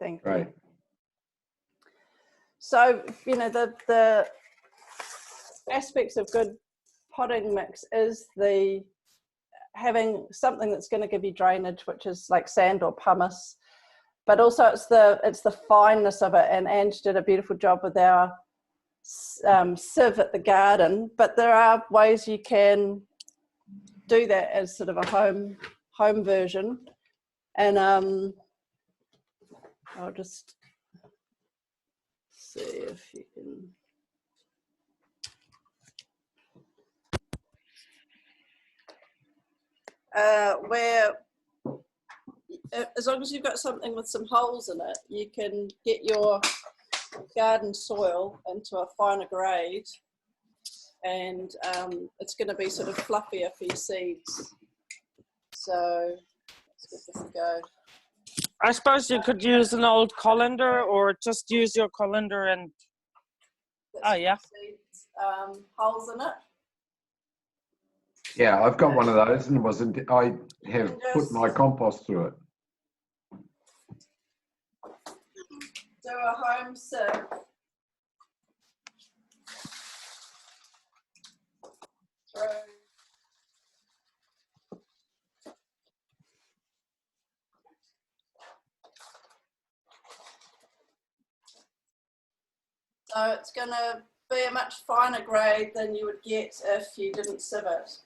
Thank Right. you. So, you know, the aspects of good potting mix is having something that's going to give you drainage, which is like sand or pumice, but also it's the fineness of it. And Ange did a beautiful job with our sieve at the garden, but there are ways you can do that as sort of a home version. And I'll just see if you can. Where, as long as you've got something with some holes in it, you can get your garden soil into a finer grade, and it's going to be sort of fluffier for your seeds. So let's give this a go. I suppose you could use an old colander, or just use your colander and yeah, seeds, holes in it. Yeah, I've got one of those, and I have put my compost through it. Do a home sieve. Through. So it's going to be a much finer grade than you would get if you didn't sieve it.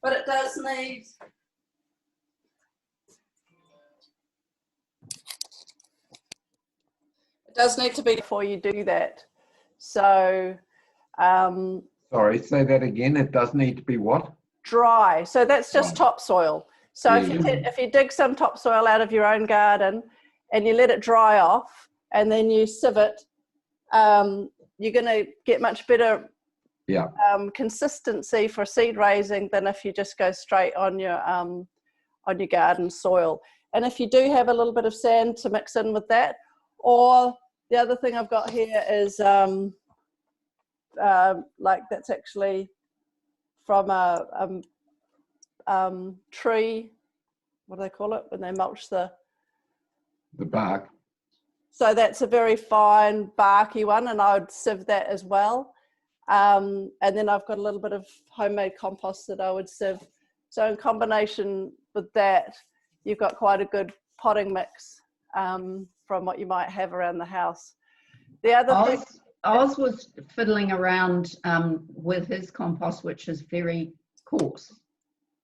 But it does need to be before you do that. So Sorry, say that again. It does need to be what? Dry. So that's just topsoil. So Yeah. if you dig some topsoil out of your own garden and you let it dry off and then you sieve it, you're going to get much better consistency for seed raising than if you just go straight on your garden soil. And if you do have a little bit of sand to mix in with that, or the other thing I've got here is like that's actually from a tree. What do they call it when they mulch the bark? So that's a very fine barky one, and I would sieve that as well. And then I've got a little bit of homemade compost that I would sieve. So in combination with that, you've got quite a good potting mix from what you might have around the house. The other thing, Oz was fiddling around with his compost, which is very coarse,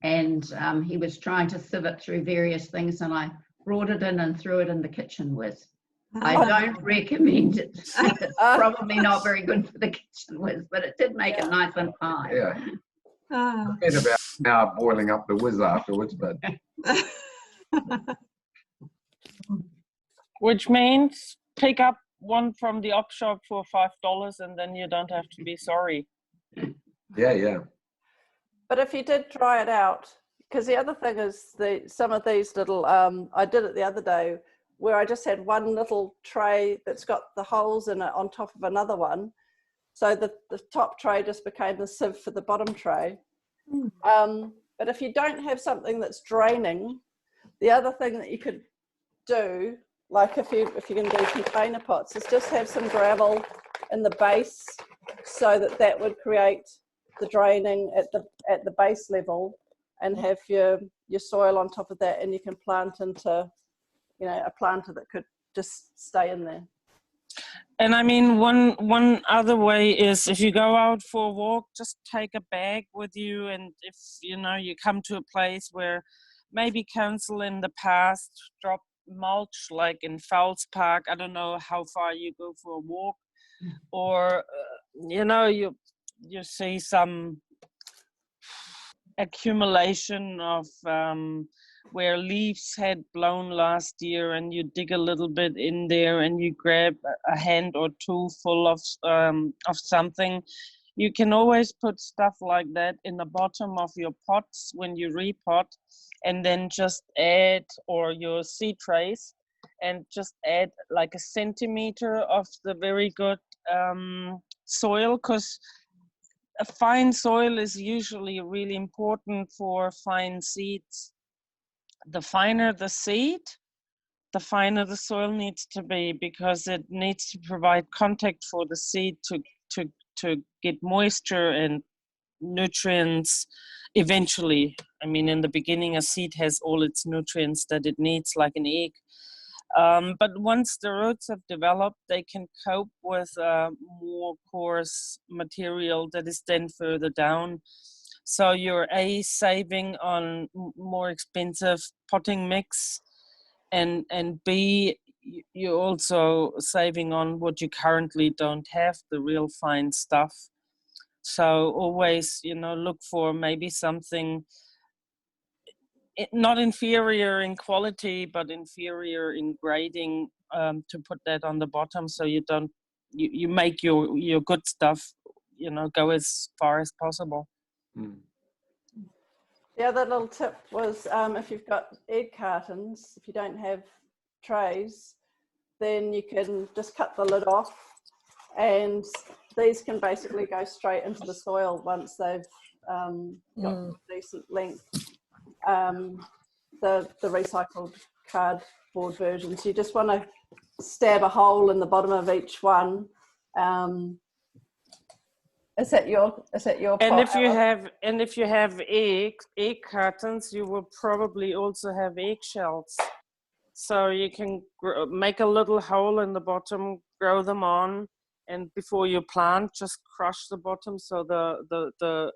and he was trying to sieve it through various things, and I brought it in and threw it in the kitchen with. I don't recommend it. It's probably not very good for the kitchen whiz, but it did make it nice and fine. Yeah. It's about now boiling up the whiz afterwards, but which means pick up one from the op shop for $5, and then you don't have to be sorry. Yeah. But if you did try it out, because the other thing is some of these little, I did it the other day, where I just had one little tray that's got the holes in it on top of another one. So the top tray just became the sieve for the bottom tray. But if you don't have something that's draining, the other thing that you could do, like if you can do container pots, is just have some gravel in the base, so that would create the draining at the base level, and have your soil on top of that, and you can plant into, you know, a planter that could just stay in there. And I mean, one other way is if you go out for a walk, just take a bag with you. And if, you know, you come to a place where maybe council in the past dropped mulch, like in Fowles Park, I don't know how far you go for a walk, or, you know, you see some accumulation of where leaves had blown last year, and you dig a little bit in there and you grab a hand or two full of something. You can always put stuff like that in the bottom of your pots when you repot, and then just add, or your seed trays, and just add like a centimeter of the very good soil, because a fine soil is usually really important for fine seeds. The finer the seed, the finer the soil needs to be, because it needs to provide contact for the seed to get moisture and nutrients eventually. I mean, in the beginning, a seed has all its nutrients that it needs, like an egg. But once the roots have developed, they can cope with more coarse material that is then further down. So you're saving on more expensive potting mix, and B, you're also saving on what you currently don't have, the real fine stuff. So always, look for maybe something not inferior in quality, but inferior in grading, to put that on the bottom, so you don't, you make your good stuff, go as far as possible. Mm. The other little tip was, if you've got egg cartons, if you don't have trays, then you can just cut the lid off, and these can basically go straight into the soil once they've got decent length. The recycled cardboard versions, you just want to stab a hole in the bottom of each one. Is that your And pot, if you Alan? have egg cartons, you will probably also have eggshells. So you can make a little hole in the bottom, grow them on, and before you plant, just crush the bottom so the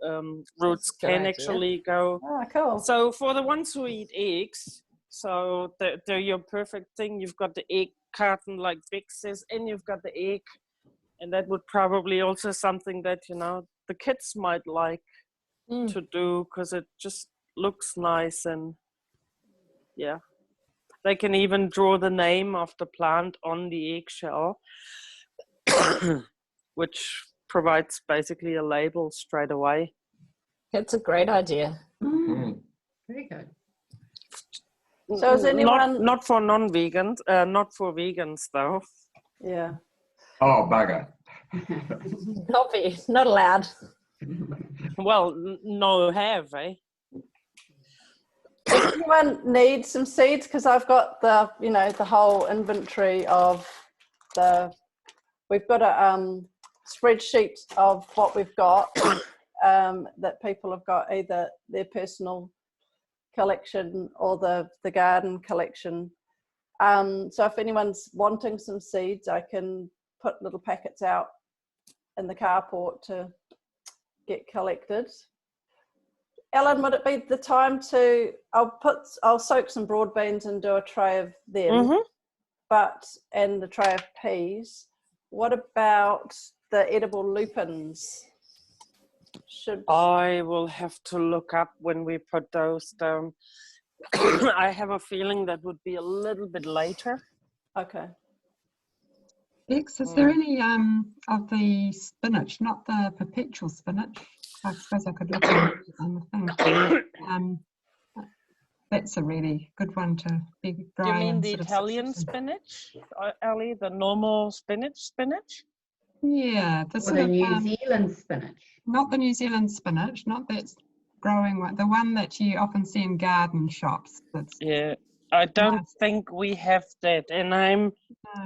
roots can actually go. Oh, cool. So for the ones who eat eggs, so they're your perfect thing. You've got the egg carton, like Beck says, and you've got the egg. And that would probably also something that, the kids might like to do, because it just looks nice. And yeah, they can even draw the name of the plant on the eggshell, which provides basically a label straight away. It's a great idea. Mm. Very good. So is anyone... Not for non-vegans, not for vegans though. Yeah. Oh, bugger. Not allowed. Well, no have, eh? Does anyone need some seeds? Because I've got the, the whole inventory of we've got a spreadsheet of what we've got, that people have got, either their personal collection or the garden collection. So if anyone's wanting some seeds, I can put little packets out in the carport to get collected. Ellen, would it be the time to, I'll soak some broad beans and do a tray of them, and the tray of peas. What about the edible lupins? I will have to look up when we put those down. I have a feeling that would be a little bit later. Okay. Bex, is there any of the spinach, not the perpetual spinach? I suppose I could look at it on the thing. That's a really good one to be growing. Do you mean the sort of Italian spinach, Ali? The normal spinach? Yeah, the Or sort the of New Zealand spinach. not the New Zealand spinach, not that growing one, the one that you often see in garden shops. That's I don't think we have that, and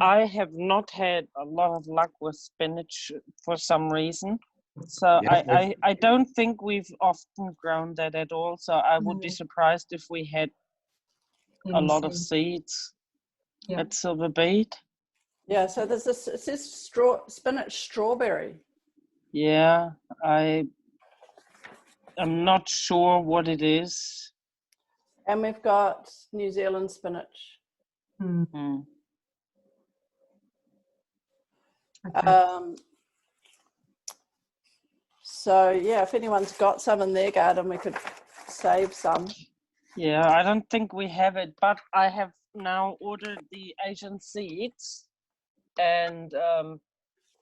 I have not had a lot of luck with spinach for some reason. So Yeah, I don't think we've often grown that at all. So I would be surprised if we had a lot of seeds at Silver Beet. Yeah, so there's this, it says spinach strawberry. Yeah, I'm not sure what it is. And we've got New Zealand spinach. Okay. So yeah, if anyone's got some in their garden, we could save some. Yeah, I don't think we have it, but I have now ordered the Asian seeds and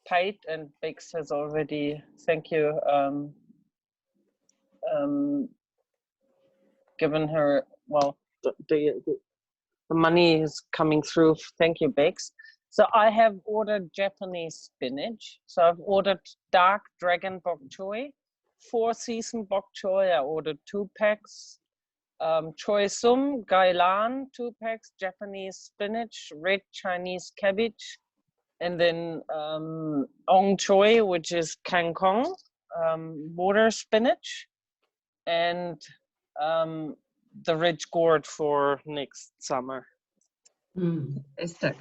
paid, and Bix has already, thank you, given her, well, the money is coming through. Thank you, Bix. So I have ordered Japanese spinach. So I've ordered dark dragon bok choy, 4-season bok choy. I ordered 2 packs. choy sum, gailan, 2 packs, Japanese spinach, red Chinese cabbage, and then ong choy, which is kangkong, water spinach, and the red gourd for next summer. Fantastic.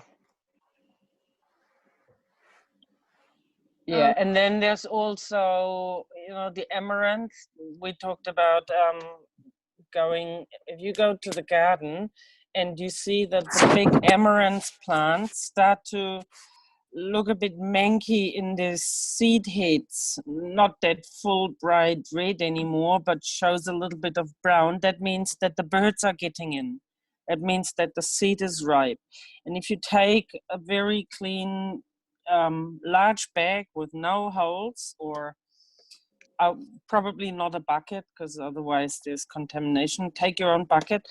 Yeah, and then there's also, you know, the amaranth. We talked about if you go to the garden and you see that the big amaranth plants start to look a bit manky in the seed heads, not that full bright red anymore, but shows a little bit of brown. That means that the birds are getting in. It means that the seed is ripe. And if you take a very clean large bag with no holes, or probably not a bucket, because otherwise there's contamination. Take your own bucket,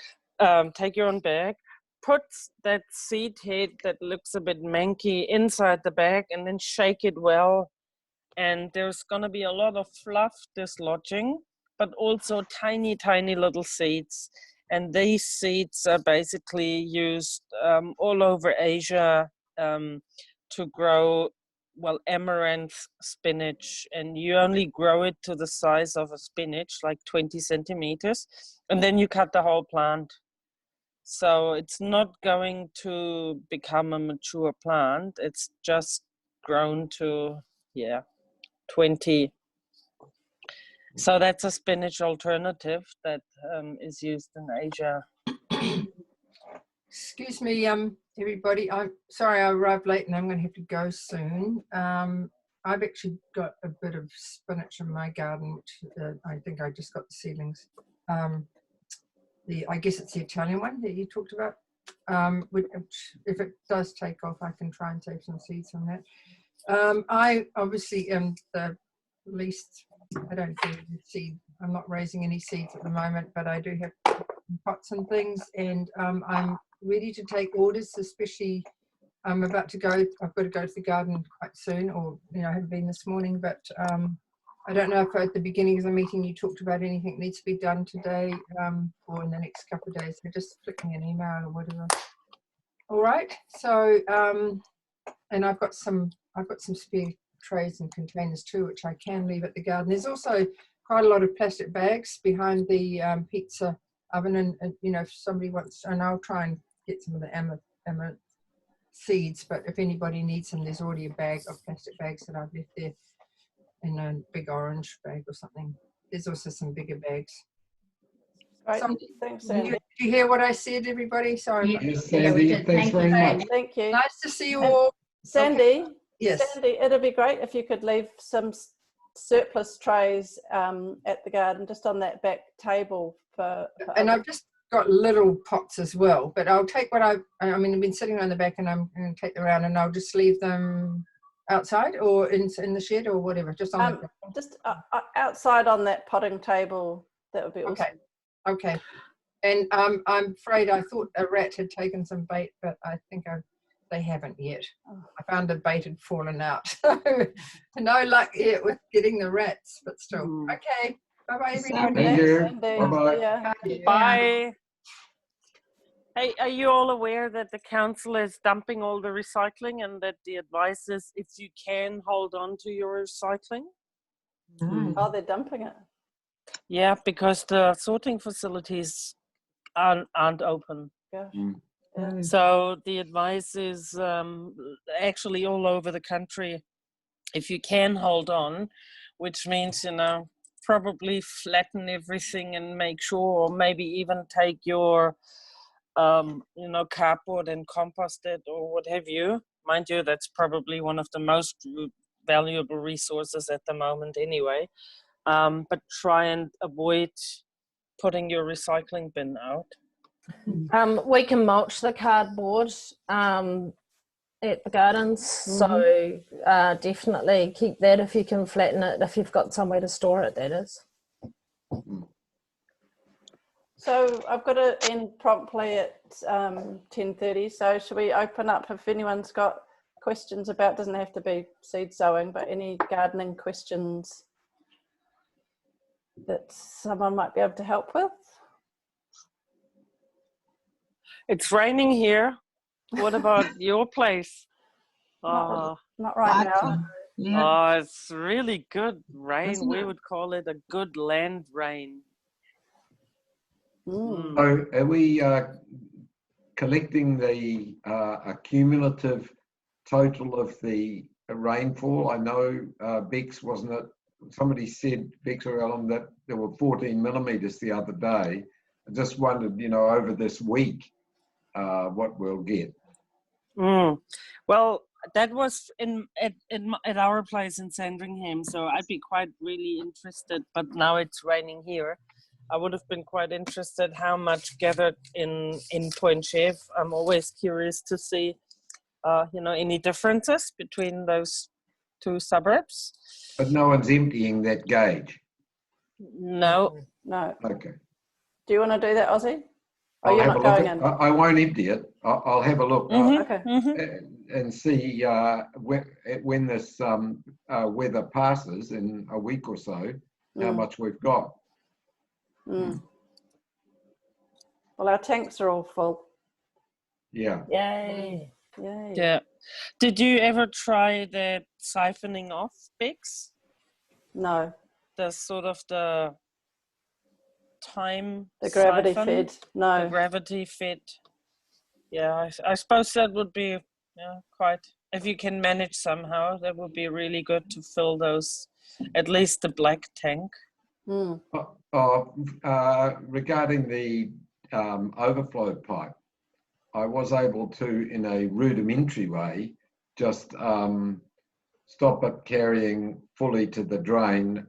take your own bag, put that seed head that looks a bit manky inside the bag, and then shake it well. And there's gonna be a lot of fluff dislodging, but also tiny, tiny little seeds. And these seeds are basically used all over Asia to grow, well, amaranth spinach, and you only grow it to the size of a spinach, like 20 centimeters, and then you cut the whole plant. So it's not going to become a mature plant. It's just grown to, 20. So that's a spinach alternative that is used in Asia. Excuse me, everybody. I'm sorry I arrived late and I'm going to have to go soon. I've actually got a bit of spinach in my garden, which I think I just got the seedlings. I guess it's the Italian one that you talked about. Which, if it does take off, I can try and save some seeds from that. I obviously am the least, I don't do seed. I'm not raising any seeds at the moment, but I do have pots and things, and I'm ready to take orders, especially I'm about to go, I've got to go to the garden quite soon, or, you know, I haven't been this morning, but I don't know if at the beginning of the meeting you talked about anything needs to be done today or in the next couple of days, so just flick me an email or whatever. All right, so, and I've got some spare trays and containers too, which I can leave at the garden. There's also quite a lot of plastic bags behind the pizza oven, and you know, if somebody wants, and I'll try and get some of the amaranth seeds, but if anybody needs them, there's already a bag of plastic bags that I've left there in a big orange bag or something. There's also some bigger bags. Right, So, thanks, did Sandy. you hear what I said, everybody? Sorry. Yes, Sandy, thanks very much. Thank you. Nice to see you And all. Sandy, Yes. Sandy, it'd be great if you could leave some surplus trays at the garden, just on that back table for And I've just got little pots as well, but I'll take what I mean, I've been sitting around the back, and I'm going to take them around, and I'll just leave them outside or in the shed or whatever, just on the just outside on that potting table. That would be awesome. Okay. And I'm afraid, I thought a rat had taken some bait, but I think they haven't yet. I found the bait had fallen out. So no luck yet with getting the rats, but still. Okay. Bye-bye, everybody. Thank you. Sandy. Bye-bye. See ya. Bye. Hey, are you all aware that the council is dumping all the recycling, and that the advice is, if you can, hold on to your recycling? Oh, they're dumping it. Yeah, because the sorting facilities aren't open. Gosh. Yeah. So the advice is actually all over the country, if you can, hold on, which means, you know, probably flatten everything and make sure, or maybe even take your you know, cardboard and compost it or what have you. Mind you, that's probably one of the most valuable resources at the moment anyway. But try and avoid putting your recycling bin out. We can mulch the cardboard at the gardens, so definitely keep that if you can flatten it, if you've got somewhere to store it, that is. So I've got to end promptly at 10:30. So should we open up if anyone's got questions about, doesn't have to be seed sowing, but any gardening questions that someone might be able to help with? It's raining here. What about your place? Oh, Not right now. Cyclone. Yeah. it's really good rain. Isn't We it? would call it a good land rain. Mm. So are we collecting the accumulative total of the rainfall? I know Bex, wasn't it? Somebody said, Bex or Ellen, that there were 14 millimetres the other day. I just wondered, you know, over this week, what we'll get. Well, that was at our place in Sandringham, so I'd be quite really interested, but now it's raining here. I would have been quite interested how much gathered in Point Chef. I'm always curious to see, you know, any differences between those two suburbs. But no one's emptying that gauge. No. No. Okay. Do you want to do that, Ozzy? Oh, I'll you're have not a look going at, in. I won't empty it. I'll have a look Okay. and see when this weather passes in a week or so, how much we've got. Mm. Well, our tanks are all full. Yeah. Yay. Yay. Yeah. Did you ever try the siphoning off, Bex? No. The sort of the time The gravity siphon? fed. No. The gravity fed. Yeah, I suppose that would be quite, if you can manage somehow, that would be really good to fill those, at least the black tank. Mm. Regarding the overflow pipe, I was able to, in a rudimentary way, just stop it carrying fully to the drain.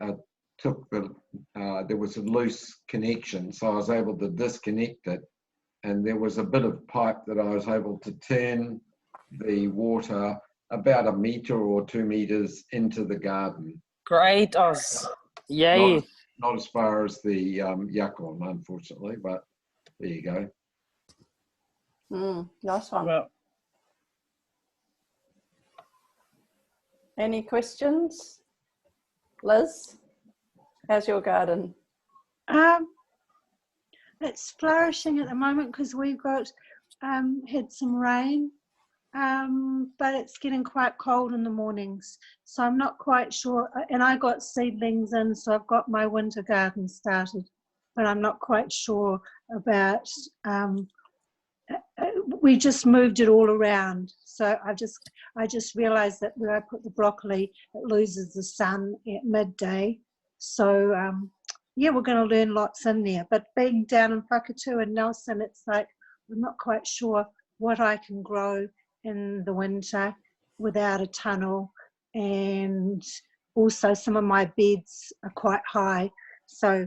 There was a loose connection, so I was able to disconnect it, and there was a bit of pipe that I was able to turn the water about 1 metre or 2 metres into the garden. Great, Oz. Yay. Not as far as the Yukon, unfortunately, but there you go. Nice one. Well, Any questions? Liz, how's your garden? It's flourishing at the moment because we've got had some rain, but it's getting quite cold in the mornings, so I'm not quite sure. And I got seedlings in, so I've got my winter garden started, but I'm not quite sure about. We just moved it all around, so I just realised that where I put the broccoli, it loses the sun at midday. So yeah, we're going to learn lots in there. But being down in Whakatu and Nelson, it's like I'm not quite sure what I can grow in the winter without a tunnel, and also some of my beds are quite high. So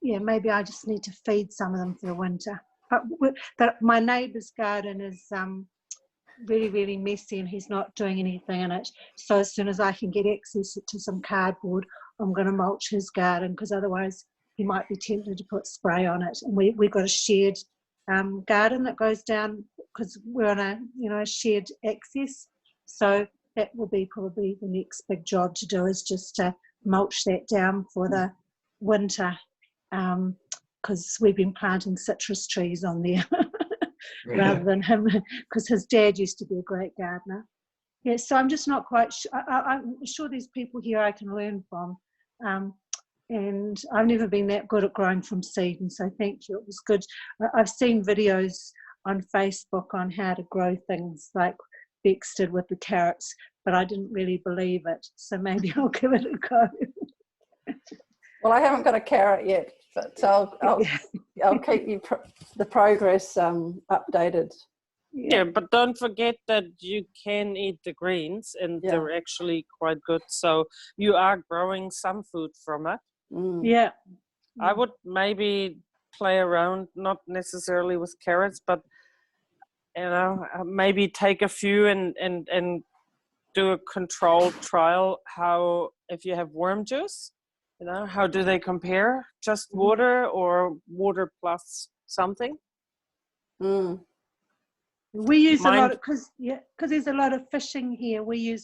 yeah, maybe I just need to feed some of them for the winter. But my neighbour's garden is really, really messy, and he's not doing anything in it. So as soon as I can get access to some cardboard, I'm going to mulch his garden, because otherwise he might be tempted to put spray on it. And we've got a shared garden that goes down, because we're on a shared access. So that will be probably the next big job to do, is just to mulch that down for the winter. Because we've been planting citrus trees on there rather than him, because his dad used to be a great gardener. Yeah, so I'm just not quite sure. I'm sure there's people here I can learn from. And I've never been that good at growing from seed, and so thank you. It was good. I've seen videos on Facebook on how to grow things like Bex did with the carrots, but I didn't really believe it. So maybe I'll give it a go. Well, I haven't got a carrot yet, but I'll keep you the progress updated. yeah, but don't forget that you can eat the greens, and they're actually quite good. So you are growing some food from it. Yeah. I would maybe play around, not necessarily with carrots, but maybe take a few and do a controlled trial. How, if you have worm juice, how do they compare? Just water or water plus something? We use a lot of, because there's a lot of fishing here. We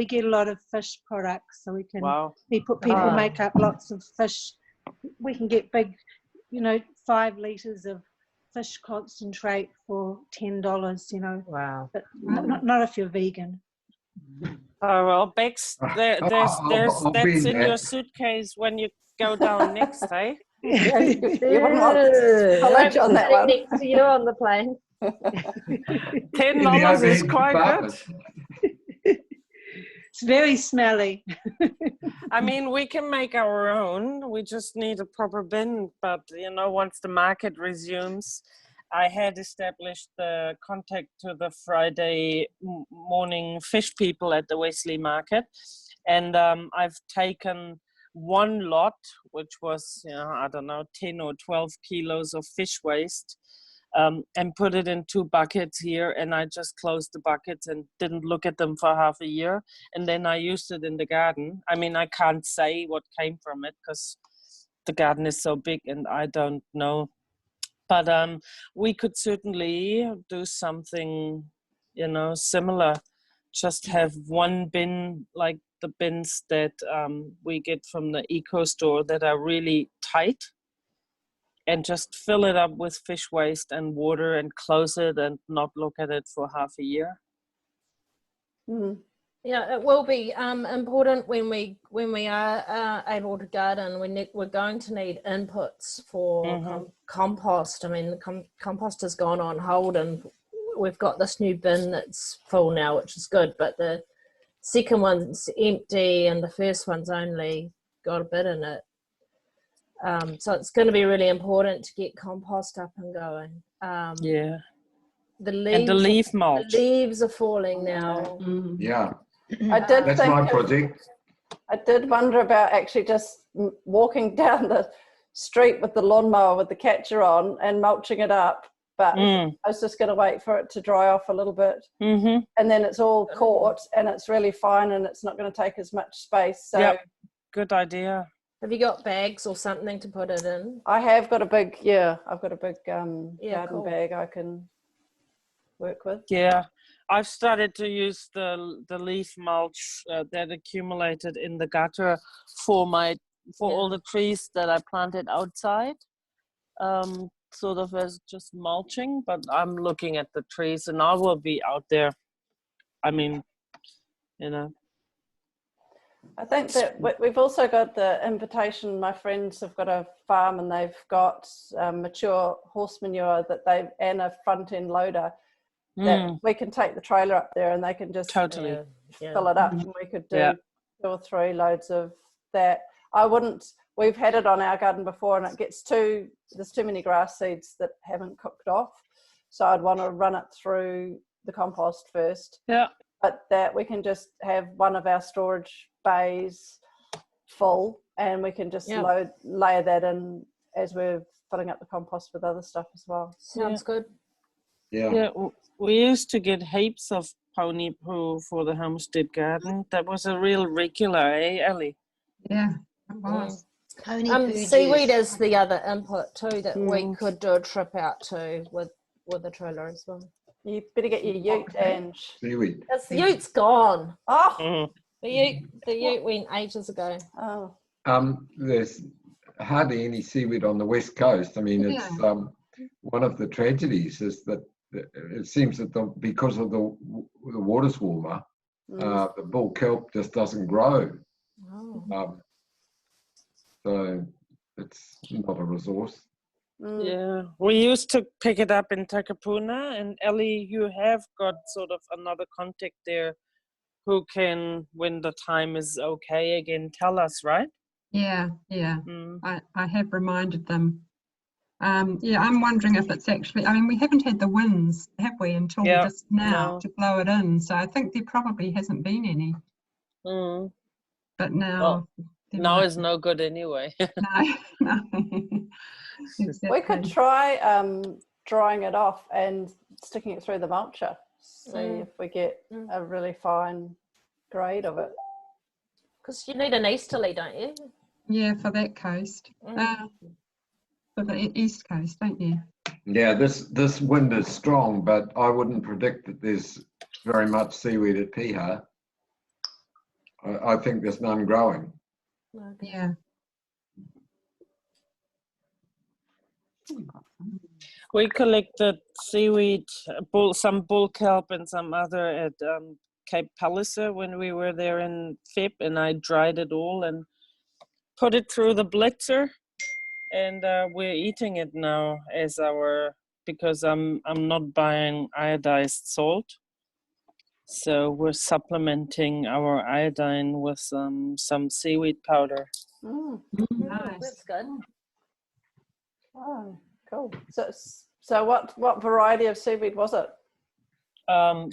get a lot of fish products, so we can. Wow. People make up lots of fish. We can get big, 5 litres of fish concentrate for $10, you know, Wow. but not if you're vegan. Oh well, Bex, I'll that's be in there. your suitcase when you go down next, eh? Yeah, you wouldn't want college on that one. Next to you on the plane. $10 In the is overhead quite compartment. good. It's very smelly. I mean, we can make our own. We just need a proper bin. But, you know, once the market resumes, I had established the contact to the Friday morning fish people at the Wesley Market. And I've taken one lot, which was, you know, I don't know, 10 or 12 kilos of fish waste, and put it in 2 buckets here. And I just closed the buckets and didn't look at them for half a year. And then I used it in the garden. I mean, I can't say what came from it because the garden is so big and I don't know. But we could certainly do something, you know, similar. Just have one bin, like the bins that we get from the eco store that are really tight, and just fill it up with fish waste and water and close it and not look at it for half a year. Mm. Yeah, it will be important when we are able to garden. We're going to need inputs for compost. I mean, compost has gone on hold, and we've got this new bin that's full now, which is good. But the second one's empty, and the first one's only got a bit in it. So it's going to be really important to get compost up and going. Yeah. The leaves, And the leaf mulch. The leaves are falling now. Yeah, I did that's think my project. I did wonder about actually just walking down the street with the lawnmower with the catcher on and mulching it up, but I was just going to wait for it to dry off a little bit, and then it's all caught and it's really fine and it's not going to take as much space. So yep. Good idea. Have you got bags or something to put it in? I have got a big, I've got a big garden cool. bag I can work with. Yeah, I've started to use the leaf mulch that accumulated in the gutter for all the trees that I planted outside, sort of as just mulching. But I'm looking at the trees, and I will be out there. I mean, you know. I think that we've also got the invitation. My friends have got a farm and they've got mature horse manure and a front end loader that we can take the trailer up there and they can just fill it up, and we could do 2 or 3 loads of that. We've had it on our garden before and there's too many grass seeds that haven't cooked off. So I'd want to run it through the compost first. Yeah. But that we can just have one of our storage bays full and we can just layer that in as we're filling up the compost with other stuff as well. Sounds good. Yeah, we used to get heaps of pony poo for the homestead garden. That was a real regular, eh, Ellie? Yeah, it was. Seaweed is the other input too that we could do a trip out to with a trailer as well. You better get your ute, Ange. Seaweed. The ute's gone. Oh, the ute went ages ago. Oh, There's hardly any seaweed on the west coast. I mean, it's one of the tragedies is that it seems that because of the water's warmer, the bull kelp just doesn't grow. Oh. So it's not a resource. Yeah, we used to pick it up in Takapuna, and Ellie, you have got sort of another contact there who can, when the time is okay again, tell us, right? Yeah. I have reminded them. I'm wondering if it's actually, I mean, we haven't had the winds, have we, until just now to blow it in. So I think there probably hasn't been any. But now... Now is no good anyway. No. Exactly. We could try drying it off and sticking it through the mulcher. See if we get a really fine grade of it. Because you need an easterly, don't you? Yeah, for that coast. For the east coast, don't you? Yeah, this wind is strong, but I wouldn't predict that there's very much seaweed at Piha. I think there's none growing. Okay. Yeah. We collected seaweed, some bull kelp and some other at Cape Palliser when we were there in Feb, and I dried it all and put it through the blitzer, and we're eating it now as because I'm not buying iodized salt, so we're supplementing our iodine with some seaweed powder. Nice. That's good. Oh, cool. So what variety of seaweed was it?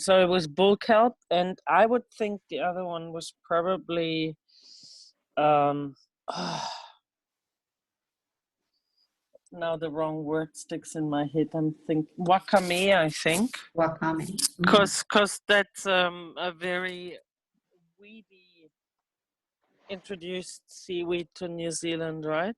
So it was bull kelp, and I would think the other one was probably now the wrong word sticks in my head. I'm thinking wakame, I think, Wakame. because that's a very weedy introduced seaweed to New Zealand, right?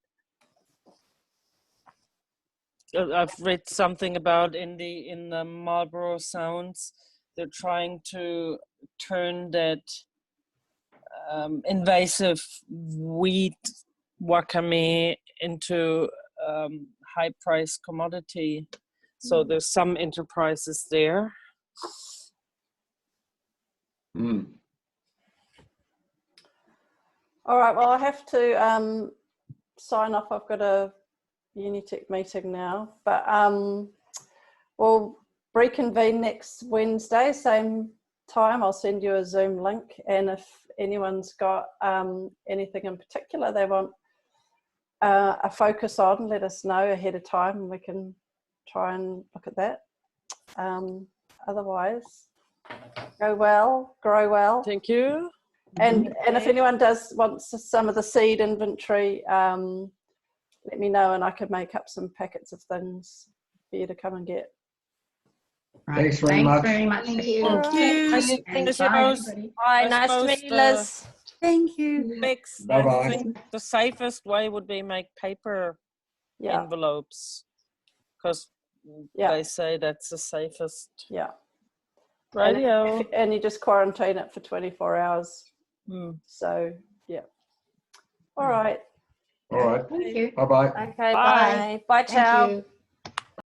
I've read something about in the Marlborough Sounds, they're trying to turn that invasive weed wakame into high price commodity. So there's some enterprises there. All right, well, I have to sign off. I've got a Unitech meeting now, but we'll reconvene next Wednesday, same time. I'll send you a Zoom link, and if anyone's got anything in particular they want a focus on, let us know ahead of time and we can try and look at that. Otherwise, go well, grow well. Thank you. And if anyone wants some of the seed inventory, let me know and I could make up some packets of things for you to come and get. Right. Thanks very much. Thanks very much. Thank Vicky. you. Thanks. I Bye, suppose- everybody. Bye, I nice to suppose meet you, the- Liz. Thank you. Mix. Bye-bye. I think the safest way would be make paper Yeah, envelopes, because yeah, they say that's the safest. yeah. Radio. And you just quarantine it for 24 hours. Hmm. So, yeah. All right. All right. Thank you. Bye-bye. Okay, Bye. bye. Bye, ciao. Thank you.